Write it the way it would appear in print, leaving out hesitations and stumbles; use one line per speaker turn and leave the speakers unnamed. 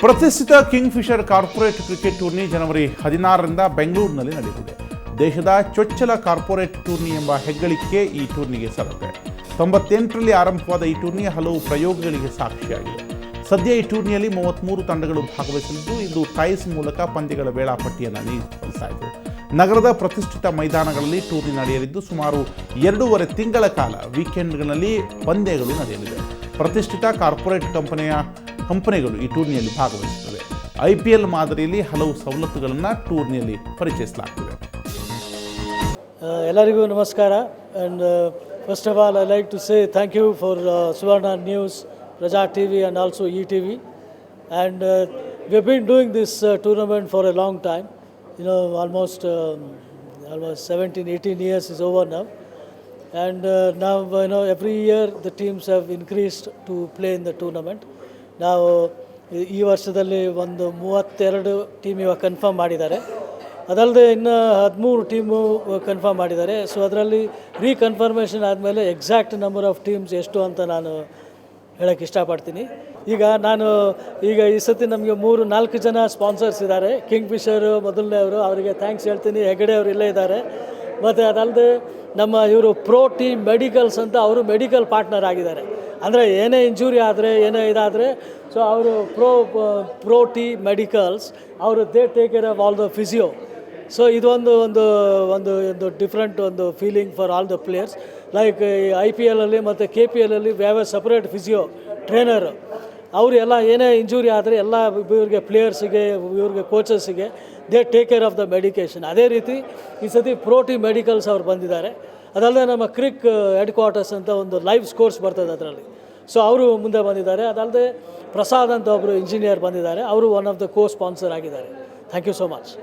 ಪ್ರತಿಷ್ಠಿತ Kingfisher corporate cricket tourney ಜನವರಿ 16ರಿಂದ ಬೆಂಗಳೂರಿನಲ್ಲಿ ನಡೆಯಲಿದೆ. ದೇಶದ ಚೊಚ್ಚಲ ಕಾರ್ಪೊರೇಟ್ ಟೂರ್ನಿ ಎಂಬ ಹೆಗ್ಗಳಿಕೆ ಈ ಟೂರ್ನಿಗೆ ಸಲ್ಲುತ್ತೆ. 98ರಲ್ಲಿ ಆರಂಭವಾದ ಈ ಟೂರ್ನಿ ಹಲವು ಪ್ರಯೋಗಗಳಿಗೆ ಸಾಕ್ಷಿಯಾಗಿದೆ. ಸದ್ಯ ಈ ಟೂರ್ನಿಯಲ್ಲಿ 33 ತಂಡಗಳು ಭಾಗವಹಿಸಲಿದ್ದು, ಇದು ಟೈಸ್ ಮೂಲಕ ಪಂದ್ಯಗಳ ವೇಳಾಪಟ್ಟಿಯನ್ನು ನಿಗದಿಪಡಿಸ್ತಾ ಇದೆ. ನಗರದ ಪ್ರತಿಷ್ಠಿತ ಮೈದಾನಗಳಲ್ಲಿ ಟೂರ್ನಿ ನಡೆಯಲಿದ್ದು, ಸುಮಾರು 2.5 ತಿಂಗಳ ಕಾಲ ವೀಕೆಂಡ್ಗಳಲ್ಲಿ ಪಂದ್ಯಗಳು ನಡೆಯಲಿದೆ. ಪ್ರತಿಷ್ಠಿತ ಕಾರ್ಪೊರೇಟ್ ಕಂಪನಿಗಳು ಈ ಟೂರ್ನಿಯಲ್ಲಿ ಭಾಗವಹಿಸುತ್ತವೆ. IPL ಮಾದರಿಯಲ್ಲಿ ಹಲವು ಸವಲತ್ತುಗಳನ್ನು ಟೂರ್ನಿಯಲ್ಲಿ ಪರಿಚಯಿಸಲಾಗುತ್ತದೆ.
ಎಲ್ಲರಿಗೂ ನಮಸ್ಕಾರ. And first of all I like to say thank you for Suvarna News, Raja TV and also ETV. And we have been doing this tournament for a long time. Almost 17-18 years is over now. And now every year the teams have increased to play in the tournament. Now ಈ ವರ್ಷದಲ್ಲಿ ಒಂದು 32 team ಇವಾಗ confirm ಮಾಡಿದ್ದಾರೆ. ಅದಲ್ಲದೆ ಇನ್ನು 13 team confirm ಮಾಡಿದ್ದಾರೆ. So ಅದರಲ್ಲಿ ರೀಕನ್ಫರ್ಮೇಷನ್ ಆದಮೇಲೆ ಎಕ್ಸಾಕ್ಟ್ ನಂಬರ್ ಆಫ್ ಟೀಮ್ಸ್ ಎಷ್ಟು ಅಂತ ನಾನು ಹೇಳೋಕ್ಕೆ ಇಷ್ಟಪಡ್ತೀನಿ. ಈಗ ಈ ಸತಿ ನಮಗೆ 3-4 ಜನ ಸ್ಪಾನ್ಸರ್ಸ್ ಇದ್ದಾರೆ. ಕಿಂಗ್ಫಿಷರ್ ಮೊದಲನೇವರು, ಅವರಿಗೆ ಥ್ಯಾಂಕ್ಸ್ ಹೇಳ್ತೀನಿ. ಹೆಗಡೆ ಅವರು ಇಲ್ಲೇ ಇದ್ದಾರೆ. ಮತ್ತು ಅದಲ್ಲದೆ ನಮ್ಮ ಇವರು ಪ್ರೋ ಟೀಮ್ ಮೆಡಿಕಲ್ಸ್ ಅಂತ ಅವರು ಮೆಡಿಕಲ್ ಪಾರ್ಟ್ನರ್ ಆಗಿದ್ದಾರೆ. ಅಂದರೆ ಏನೇ ಇಂಜುರಿ ಆದರೆ ಏನೇ ಇದಾದರೆ ಸೊ ಅವರು ಪ್ರೋ ಟೀ ಮೆಡಿಕಲ್ಸ್ ಅವರು they take care of all the physio. So ಇದೊಂದು ಒಂದು ಒಂದು ಒಂದು ಡಿಫ್ರೆಂಟ್ ಒಂದು feeling for all the players. Like IPL ಅಲ್ಲಿ ಮತ್ತು KPL ಅಲ್ಲಿ we have a separate physio trainer. ಅವರು ಎಲ್ಲ ಏನೇ ಇಂಜುರಿ ಆದರೆ ಎಲ್ಲ ಇವ್ರಿಗೆ ಪ್ಲೇಯರ್ಸಿಗೆ, ಇವ್ರಿಗೆ ಕೋಚಸ್ಸಿಗೆ they take care of the medication. ಅದೇ ರೀತಿ ಈ ಸತಿ ಪ್ರೋ ಟೀ ಮೆಡಿಕಲ್ಸ್ ಅವ್ರು ಬಂದಿದ್ದಾರೆ. ಅದಲ್ಲದೆ ನಮ್ಮ ಕ್ರಿಕ್ ಹೆಡ್ ಕ್ವಾರ್ಟರ್ಸ್ ಅಂತ ಒಂದು ಲೈವ್ ಸ್ಕೋರ್ಸ್ ಬರ್ತದೆ ಅದರಲ್ಲಿ. ಸೊ ಅವರು ಮುಂದೆ ಬಂದಿದ್ದಾರೆ. ಅದಲ್ಲದೆ ಪ್ರಸಾದ್ ಅಂತ ಒಬ್ಬರು ಇಂಜಿನಿಯರ್ ಬಂದಿದ್ದಾರೆ. ಅವರು one of the co sponsor ಆಗಿದ್ದಾರೆ. Thank you so much.